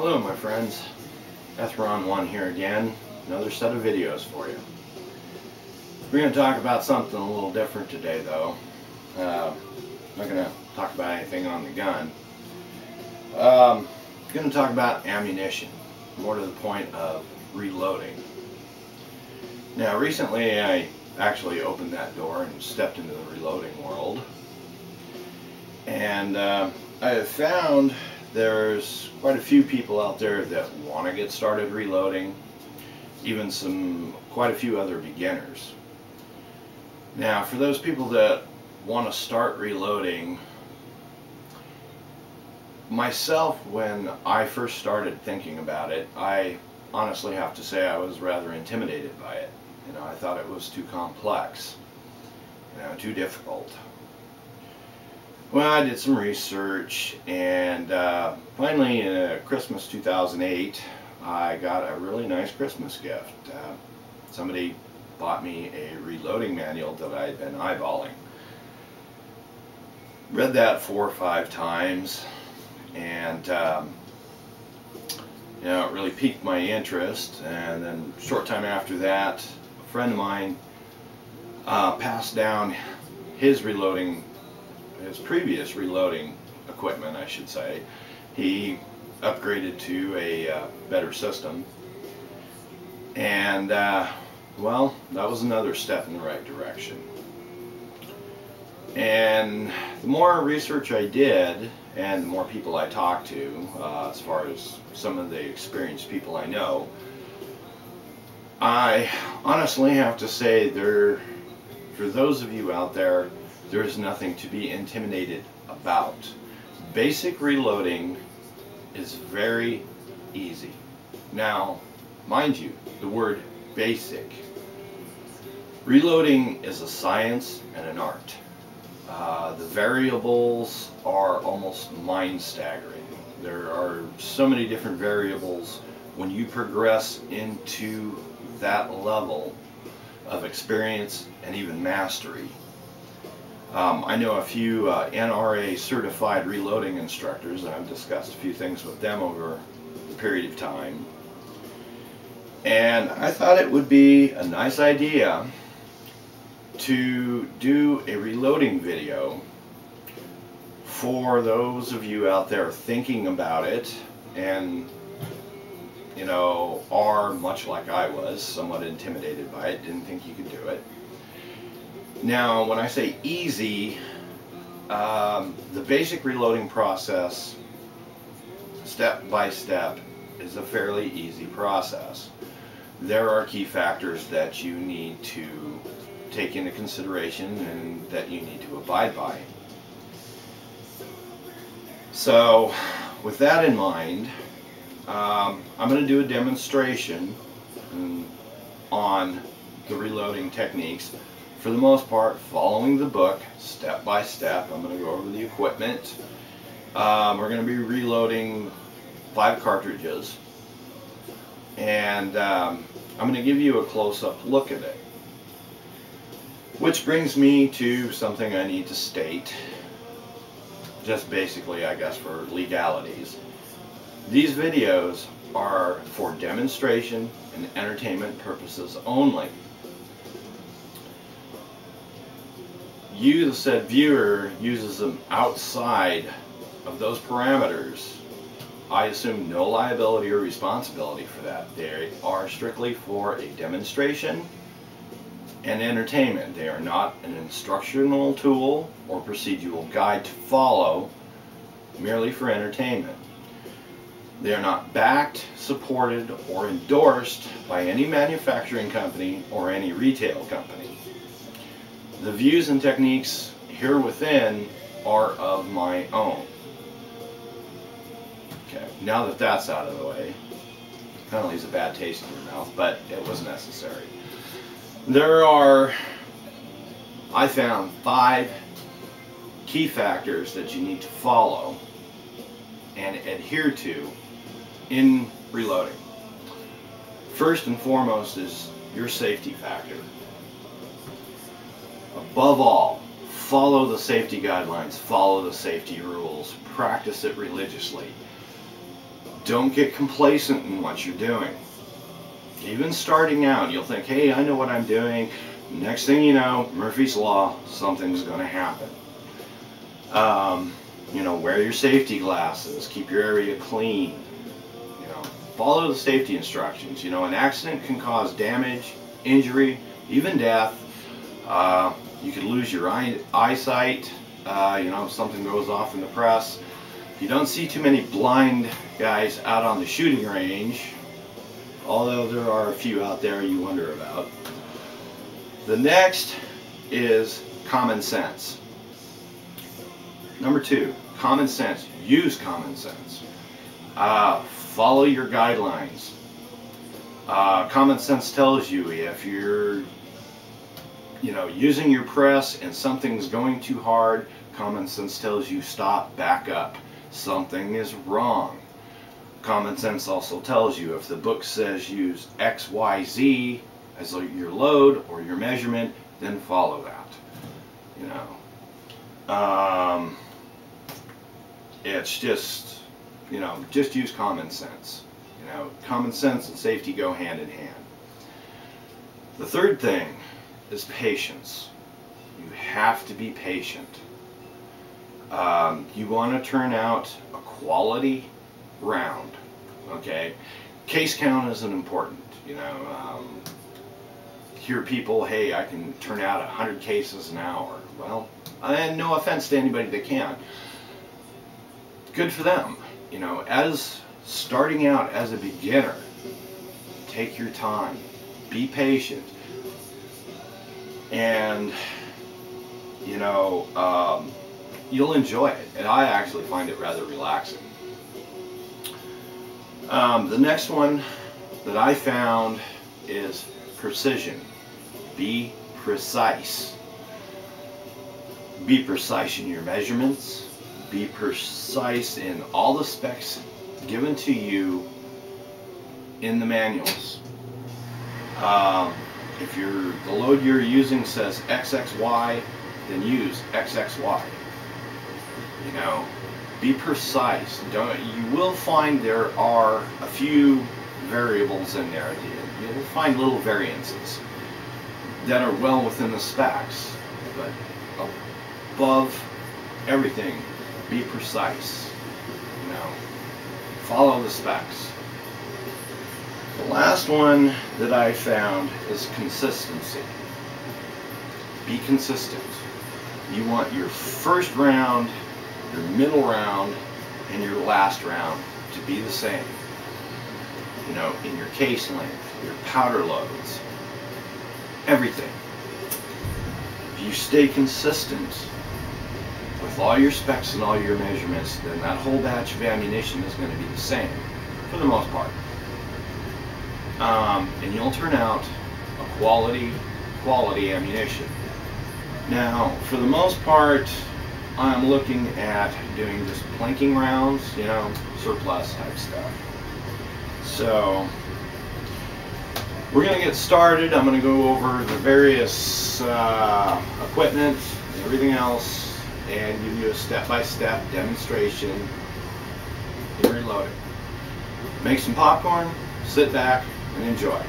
Hello my friends, Ethron1 here again, another set of videos for you. We're going to talk about something a little different today though. I'm not going to talk about anything on the gun. I'm going to talk about ammunition, more to the point of reloading. Now recently I actually opened that door and stepped into the reloading world, and I have found there's quite a few people out there that want to get started reloading, even quite a few other beginners. Now for those people that want to start reloading, myself, when I first started thinking about it, I honestly have to say I was rather intimidated by it. I thought it was too complex, too difficult. Well, I did some research, and finally in Christmas 2008 I got a really nice Christmas gift. Somebody bought me a reloading manual that I had been eyeballing. Read that 4 or 5 times, and it really piqued my interest. And then a short time after that, a friend of mine passed down his previous reloading equipment, I should say. He upgraded to a better system, and well, that was another step in the right direction. And the more research I did and the more people I talked to, as far as some of the experienced people I know, I honestly have to say, for those of you out there, there's nothing to be intimidated about. Basic reloading is very easy. Now, mind you, the word basic. Reloading is a science and an art. The variables are almost mind-staggering. There are so many different variables when you progress into that level of experience and even mastery. I know a few NRA certified reloading instructors, and I've discussed a few things with them over the period of time. And I thought it would be a nice idea to do a reloading video for those of you out there thinking about it and are much like I was, somewhat intimidated by it, didn't think you could do it. Now when I say easy, the basic reloading process, step by step, is a fairly easy process. There are key factors that you need to take into consideration and that you need to abide by. So with that in mind, I'm going to do a demonstration on the reloading techniques, for the most part following the book step by step. I'm going to go over the equipment. We're going to be reloading 5 cartridges, and I'm going to give you a close-up look at it. Which brings me to something I need to state, just basically, I guess, for legalities. These videos are for demonstration and entertainment purposes only. You, the said viewer, uses them outside of those parameters, I assume no liability or responsibility for that. They are strictly for a demonstration and entertainment. They are not an instructional tool or procedural guide to follow, merely for entertainment. They are not backed, supported, or endorsed by any manufacturing company or any retail company. The views and techniques here within are of my own. Okay, now that that's out of the way, kind of leaves a bad taste in your mouth, but it was necessary. There are, I found, 5 key factors that you need to follow and adhere to in reloading. First and foremost is your safety factor. Above all, follow the safety guidelines, follow the safety rules, practice it religiously. Don't get complacent in what you're doing. Even starting out, you'll think, hey, I know what I'm doing. Next thing you know, Murphy's Law, something's going to happen. You know, wear your safety glasses, keep your area clean. You know, follow the safety instructions. You know, an accident can cause damage, injury, even death. You could lose your eyesight. You know, if something goes off in the press. You don't see too many blind guys out on the shooting range, although there are a few out there you wonder about. The next is common sense. Number 2, common sense. Use common sense. Follow your guidelines. Common sense tells you if you're, you know, using your press and something's going too hard, common sense tells you stop, back up. Something is wrong. Common sense also tells you if the book says use X, Y, Z as your load or your measurement, then follow that. You know, it's just, you know, just use common sense. You know, common sense and safety go hand in hand. The third thing is patience. You have to be patient. You want to turn out a quality round, okay? Case count isn't important, you know. Hear people, hey, I can turn out 100 cases an hour. Well, and no offense to anybody that can. Good for them. You know, as starting out as a beginner, take your time, be patient, and, you know, you'll enjoy it, and I actually find it rather relaxing. The next one that I found is precision. Be precise. Be precise in your measurements. Be precise in all the specs given to you in the manuals. If the load you're using says XXY, then use XXY. You know, be precise. You will find there are a few variables in there. You'll find little variances that are well within the specs, but above everything, be precise. You know, follow the specs. The last one that I found is consistency. Be consistent. You want your first round, your middle round, and your last round to be the same. You know, in your case length, your powder loads, everything. If you stay consistent with all your specs and all your measurements, then that whole batch of ammunition is going to be the same, for the most part. And you'll turn out a quality ammunition. Now, for the most part, I'm looking at doing just planking rounds, you know, surplus type stuff. So, we're going to get started. I'm going to go over the various equipment and everything else and give you a step-by-step demonstration in reloading. Make some popcorn, sit back, and enjoy.